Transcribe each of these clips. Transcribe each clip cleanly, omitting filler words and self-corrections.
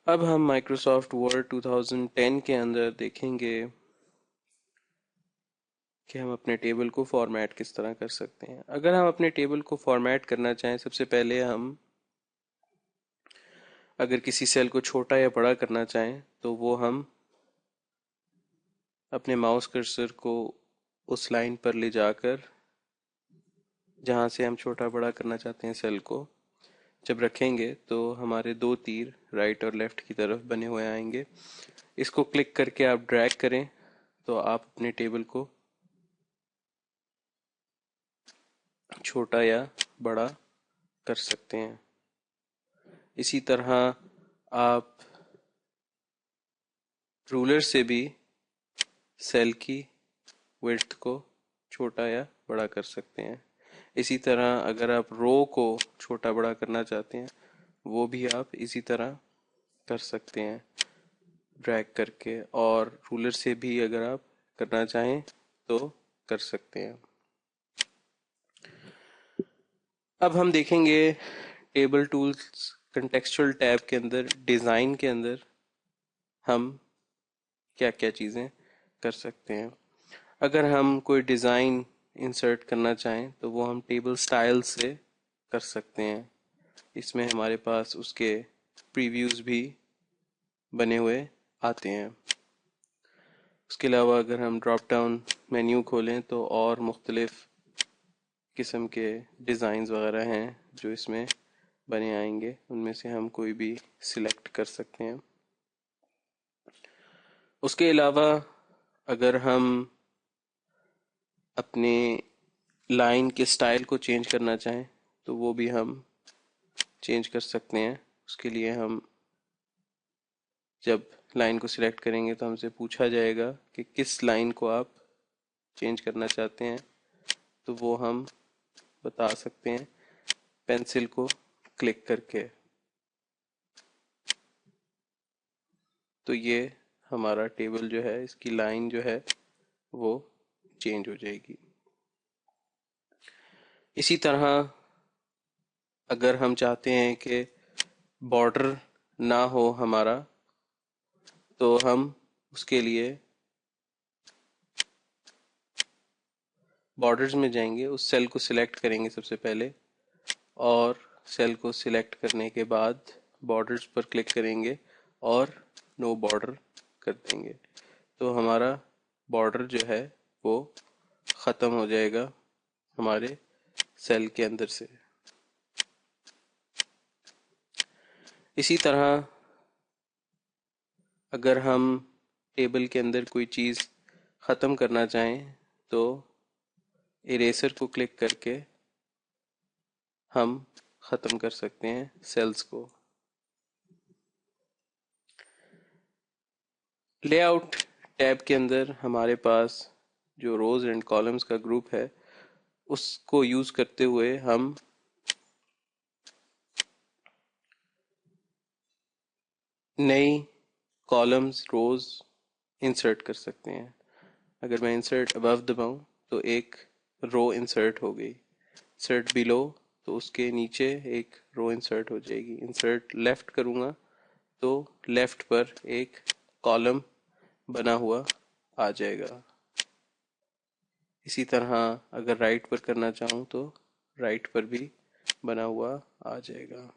अब हम Microsoft word 2010 के अंदर देखेंगे कि हम अपने टेबल को फॉर्मेट किस तरह कर सकते हैं। अगर हम अपने टेबल को फॉर्मेट करना चाहें, सबसे पहले हम अगर किसी सेल को छोटा या बड़ा करना चाहें तो वो हम अपने माउस कर्सर को उस लाइन पर ले जाकर जहां से हम छोटा बड़ा करना चाहते हैं सेल को जब रखेंगे तो हमारे दो तीर राइट और लेफ्ट की तरफ बने हुए आएंगे। इसको क्लिक करके आप ड्रैग करें तो आप अपने टेबल को छोटा या बड़ा कर सकते हैं। इसी तरह आप रूलर से भी सेल की विड्थ को छोटा या बड़ा कर सकते हैं। इसी तरह अगर आप रो को छोटा बड़ा करना चाहते हैं वो भी आप इसी तरह कर सकते हैं ड्रैग करके, और रूलर से भी अगर आप करना चाहें तो कर सकते हैं। अब हम देखेंगे टेबल टूल्स कंटेक्सचुअल टैब के अंदर डिज़ाइन के अंदर हम क्या क्या चीज़ें कर सकते हैं। अगर हम कोई डिज़ाइन इंसर्ट करना चाहें तो वो हम टेबल स्टाइल से कर सकते हैं। इसमें हमारे पास उसके प्रीव्यूज़ भी बने हुए आते हैं। उसके अलावा अगर हम ड्रॉप डाउन मेन्यू खोलें तो और मुख्तलिफ किस्म के डिज़ाइंस वगैरह हैं जो इसमें बने आएंगे, उनमें से हम कोई भी सिलेक्ट कर सकते हैं। उसके अलावा अगर हम अपने लाइन के स्टाइल को चेंज करना चाहें तो वो भी हम चेंज कर सकते हैं। उसके लिए हम जब लाइन को सिलेक्ट करेंगे तो हमसे पूछा जाएगा कि किस लाइन को आप चेंज करना चाहते हैं, तो वो हम बता सकते हैं पेंसिल को क्लिक करके। तो ये हमारा टेबल जो है, इसकी लाइन जो है वो चेंज हो जाएगी। इसी तरह अगर हम चाहते हैं कि बॉर्डर ना हो हमारा तो हम उसके लिए बॉर्डर्स में जाएंगे, उस सेल को सिलेक्ट करेंगे सबसे पहले, और सेल को सिलेक्ट करने के बाद बॉर्डर्स पर क्लिक करेंगे और नो बॉर्डर कर देंगे तो हमारा बॉर्डर जो है वो ख़त्म हो जाएगा हमारे सेल के अंदर से। इसी तरह अगर हम टेबल के अंदर कोई चीज़ ख़त्म करना चाहें तो इरेजर को क्लिक करके हम ख़त्म कर सकते हैं सेल्स को। लेआउट टैब के अंदर हमारे पास जो रोज़ एंड कॉलम्स का ग्रुप है उसको यूज़ करते हुए हम नई कॉलम्स रोज़ इंसर्ट कर सकते हैं। अगर मैं इंसर्ट अबव दबाऊं तो एक रो इंसर्ट हो गई, इंसर्ट बिलो तो उसके नीचे एक रो इंसर्ट हो जाएगी, इंसर्ट लेफ्ट करूंगा तो लेफ्ट पर एक कॉलम बना हुआ आ जाएगा। इसी तरह अगर राइट पर करना चाहूँ तो राइट पर भी बना हुआ आ जाएगा।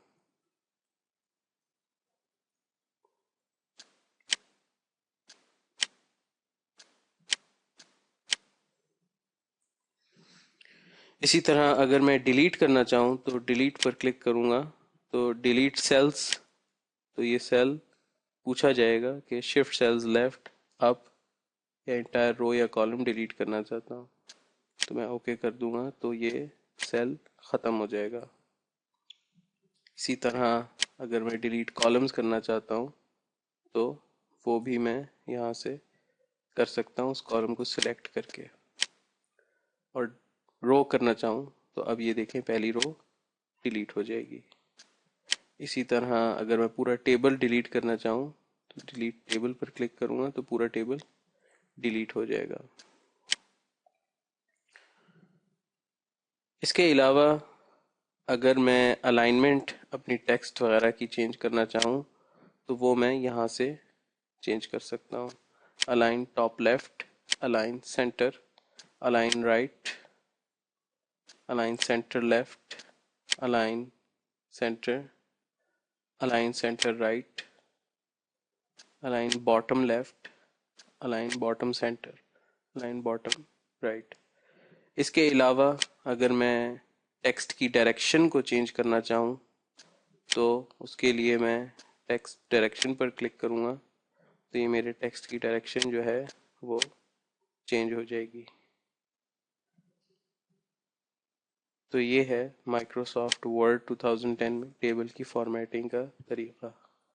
इसी तरह अगर मैं डिलीट करना चाहूँ तो डिलीट पर क्लिक करूँगा तो डिलीट सेल्स, तो ये सेल पूछा जाएगा कि शिफ्ट सेल्स लेफ्ट अप या इंटायर रो या कॉलम डिलीट करना चाहता हूँ, तो मैं ओके कर दूंगा तो ये सेल ख़त्म हो जाएगा। इसी तरह अगर मैं डिलीट कॉलम्स करना चाहता हूँ तो वो भी मैं यहाँ से कर सकता हूँ उस कॉलम को सिलेक्ट करके। और रो करना चाहूँ तो अब ये देखें पहली रो डिलीट हो जाएगी। इसी तरह अगर मैं पूरा टेबल डिलीट करना चाहूँ तो डिलीट टेबल पर क्लिक करूँगा तो पूरा टेबल डिलीट हो जाएगा। इसके अलावा अगर मैं अलाइनमेंट अपनी टेक्स्ट वगैरह की चेंज करना चाहूँ तो वो मैं यहाँ से चेंज कर सकता हूँ। Align top left, align centre, align right, align centre left, align centre, align centre right, align bottom left, align bottom centre, align bottom right. इसके अलावा अगर मैं टेक्स्ट की डायरेक्शन को चेंज करना चाहूँ तो उसके लिए मैं टेक्स्ट डायरेक्शन पर क्लिक करूँगा, तो ये मेरे टेक्स्ट की डायरेक्शन जो है वो चेंज हो जाएगी। तो ये है माइक्रोसॉफ्ट वर्ड 2010 में टेबल की फॉर्मेटिंग का तरीका।